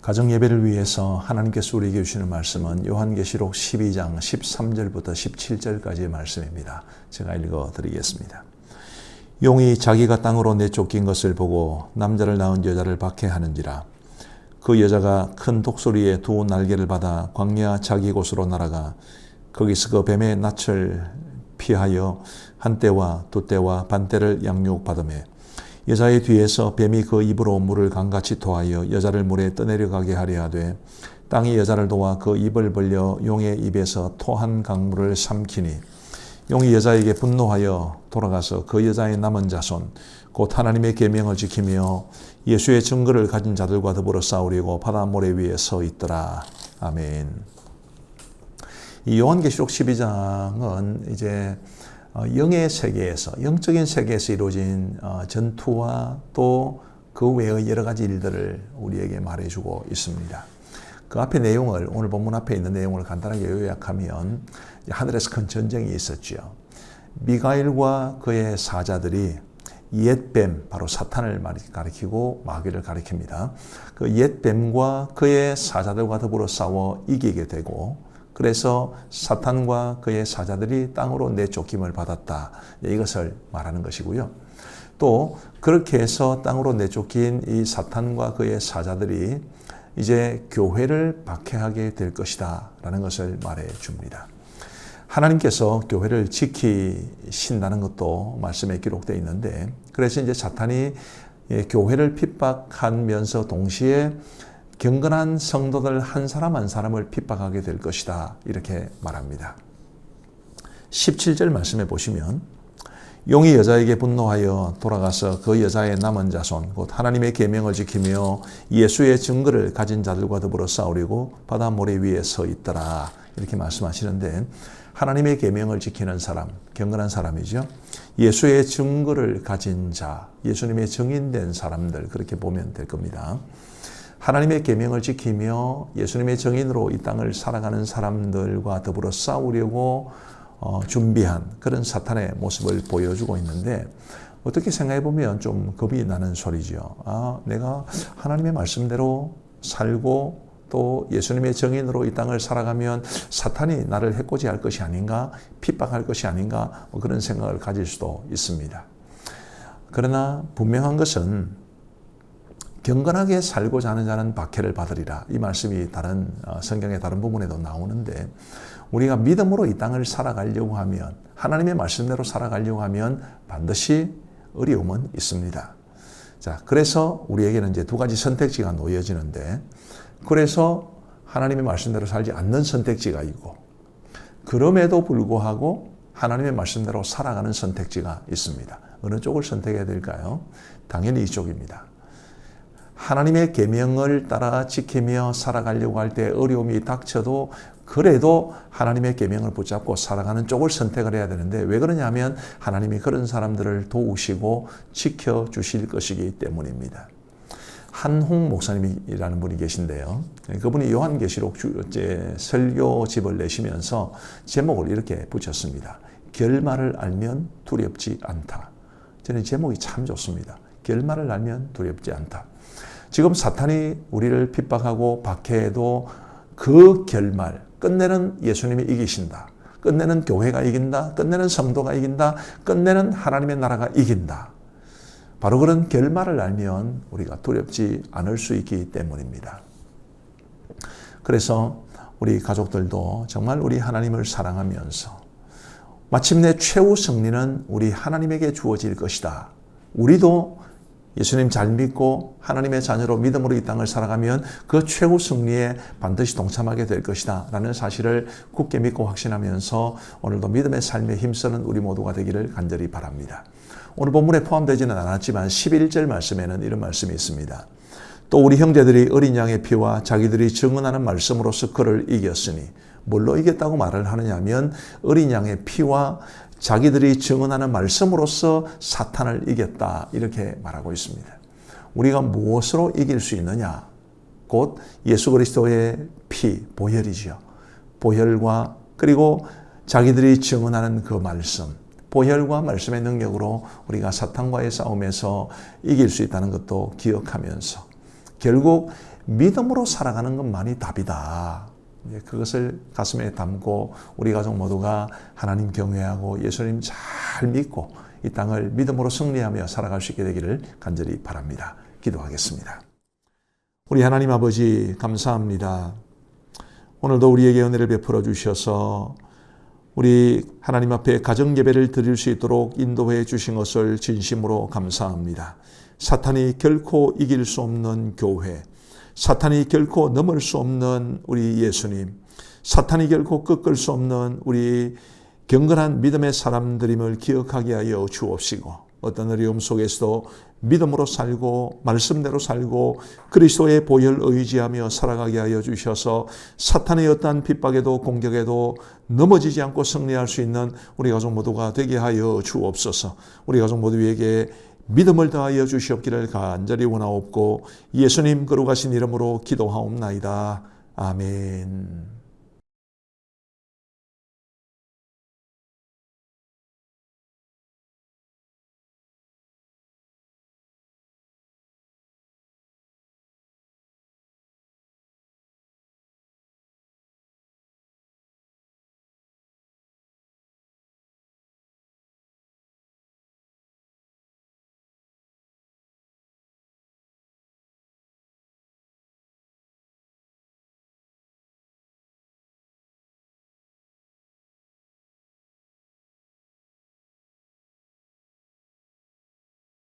가정예배를 위해서 하나님께서 우리에게 주시는 말씀은 요한계시록 12장 13절부터 17절까지의 말씀입니다. 제가 읽어드리겠습니다. 용이 자기가 땅으로 내쫓긴 것을 보고 남자를 낳은 여자를 박해하는지라. 그 여자가 큰 독소리에 두 날개를 받아 광야 자기 곳으로 날아가 거기서 그 뱀의 낯을 피하여 한 때와 두 때와 반 때를 양육받으며 여자의 뒤에서 뱀이 그 입으로 물을 강같이 토하여 여자를 물에 떠내려가게 하려 하되 땅이 여자를 도와 그 입을 벌려 용의 입에서 토한 강물을 삼키니 용이 여자에게 분노하여 돌아가서 그 여자의 남은 자손 곧 하나님의 계명을 지키며 예수의 증거를 가진 자들과 더불어 싸우려고 바다 모래 위에 서 있더라. 아멘. 이 요한계시록 12장은 이제 영의 세계에서, 영적인 세계에서 이루어진 전투와 또 그 외의 여러 가지 일들을 우리에게 말해주고 있습니다. 그 앞에 내용을, 오늘 본문 앞에 있는 내용을 간단하게 요약하면 하늘에서 큰 전쟁이 있었죠. 미가엘과 그의 사자들이 옛뱀, 바로 사탄을 가리키고 마귀를 가리킵니다. 그 옛뱀과 그의 사자들과 더불어 싸워 이기게 되고, 그래서 사탄과 그의 사자들이 땅으로 내쫓김을 받았다. 이것을 말하는 것이고요. 또 그렇게 해서 땅으로 내쫓긴 이 사탄과 그의 사자들이 이제 교회를 박해하게 될 것이다 라는 것을 말해 줍니다. 하나님께서 교회를 지키신다는 것도 말씀에 기록되어 있는데, 그래서 이제 사탄이 교회를 핍박하면서 동시에 경건한 성도들 한 사람 한 사람을 핍박하게 될 것이다 이렇게 말합니다. 17절 말씀에 보시면 용이 여자에게 분노하여 돌아가서 그 여자의 남은 자손 곧 하나님의 계명을 지키며 예수의 증거를 가진 자들과 더불어 싸우려고 바다 모래 위에 서 있더라 이렇게 말씀하시는데, 하나님의 계명을 지키는 사람, 경건한 사람이죠. 예수의 증거를 가진 자, 예수님의 증인된 사람들, 그렇게 보면 될 겁니다. 하나님의 계명을 지키며 예수님의 증인으로 이 땅을 살아가는 사람들과 더불어 싸우려고 준비한 그런 사탄의 모습을 보여주고 있는데, 어떻게 생각해 보면 좀 겁이 나는 소리죠. 내가 하나님의 말씀대로 살고 또 예수님의 증인으로 이 땅을 살아가면 사탄이 나를 해코지할 것이 아닌가, 핍박할 것이 아닌가, 그런 생각을 가질 수도 있습니다. 그러나 분명한 것은 경건하게 살고자 하는 자는 박해를 받으리라. 이 말씀이 다른 성경의 다른 부분에도 나오는데, 우리가 믿음으로 이 땅을 살아가려고 하면, 하나님의 말씀대로 살아가려고 하면 반드시 어려움은 있습니다. 자, 그래서 우리에게는 이제 두 가지 선택지가 놓여지는데, 그래서 하나님의 말씀대로 살지 않는 선택지가 있고, 그럼에도 불구하고 하나님의 말씀대로 살아가는 선택지가 있습니다. 어느 쪽을 선택해야 될까요? 당연히 이쪽입니다. 하나님의 계명을 따라 지키며 살아가려고 할 때 어려움이 닥쳐도 그래도 하나님의 계명을 붙잡고 살아가는 쪽을 선택을 해야 되는데, 왜 그러냐면 하나님이 그런 사람들을 도우시고 지켜주실 것이기 때문입니다. 한홍 목사님이라는 분이 계신데요. 그분이 요한계시록 설교집을 내시면서 제목을 이렇게 붙였습니다. 결말을 알면 두렵지 않다. 저는 제목이 참 좋습니다. 결말을 알면 두렵지 않다. 지금 사탄이 우리를 핍박하고 박해해도 그 결말, 끝내는 예수님이 이기신다. 끝내는 교회가 이긴다. 끝내는 성도가 이긴다. 끝내는 하나님의 나라가 이긴다. 바로 그런 결말을 알면 우리가 두렵지 않을 수 있기 때문입니다. 그래서 우리 가족들도 정말 우리 하나님을 사랑하면서 마침내 최후 승리는 우리 하나님에게 주어질 것이다. 우리도 예수님 잘 믿고 하나님의 자녀로 믿음으로 이 땅을 살아가면 그 최후 승리에 반드시 동참하게 될 것이다 라는 사실을 굳게 믿고 확신하면서 오늘도 믿음의 삶에 힘쓰는 우리 모두가 되기를 간절히 바랍니다. 오늘 본문에 포함되지는 않았지만 11절 말씀에는 이런 말씀이 있습니다. 또 우리 형제들이 어린 양의 피와 자기들이 증언하는 말씀으로서 그를 이겼으니, 뭘로 이겼다고 말을 하느냐 하면 어린 양의 피와 자기들이 증언하는 말씀으로써 사탄을 이겼다 이렇게 말하고 있습니다. 우리가 무엇으로 이길 수 있느냐? 곧 예수 그리스도의 피, 보혈이죠. 보혈과 그리고 자기들이 증언하는 그 말씀, 보혈과 말씀의 능력으로 우리가 사탄과의 싸움에서 이길 수 있다는 것도 기억하면서 결국 믿음으로 살아가는 것만이 답이다. 그것을 가슴에 담고 우리 가족 모두가 하나님 경외하고 예수님 잘 믿고 이 땅을 믿음으로 승리하며 살아갈 수 있게 되기를 간절히 바랍니다. 기도하겠습니다. 우리 하나님 아버지 감사합니다. 오늘도 우리에게 은혜를 베풀어 주셔서 우리 하나님 앞에 가정 예배를 드릴 수 있도록 인도해 주신 것을 진심으로 감사합니다. 사탄이 결코 이길 수 없는 교회, 사탄이 결코 넘을 수 없는 우리 예수님, 사탄이 결코 꺾을 수 없는 우리 경건한 믿음의 사람들임을 기억하게 하여 주옵시고 어떤 어려움 속에서도 믿음으로 살고 말씀대로 살고 그리스도의 보혈을 의지하며 살아가게 하여 주셔서 사탄의 어떠한 핍박에도 공격에도 넘어지지 않고 승리할 수 있는 우리 가족 모두가 되게 하여 주옵소서. 우리 가족 모두에게 믿음을 더하여 주시옵기를 간절히 원하옵고 예수님 거룩하신 이름으로 기도하옵나이다. 아멘.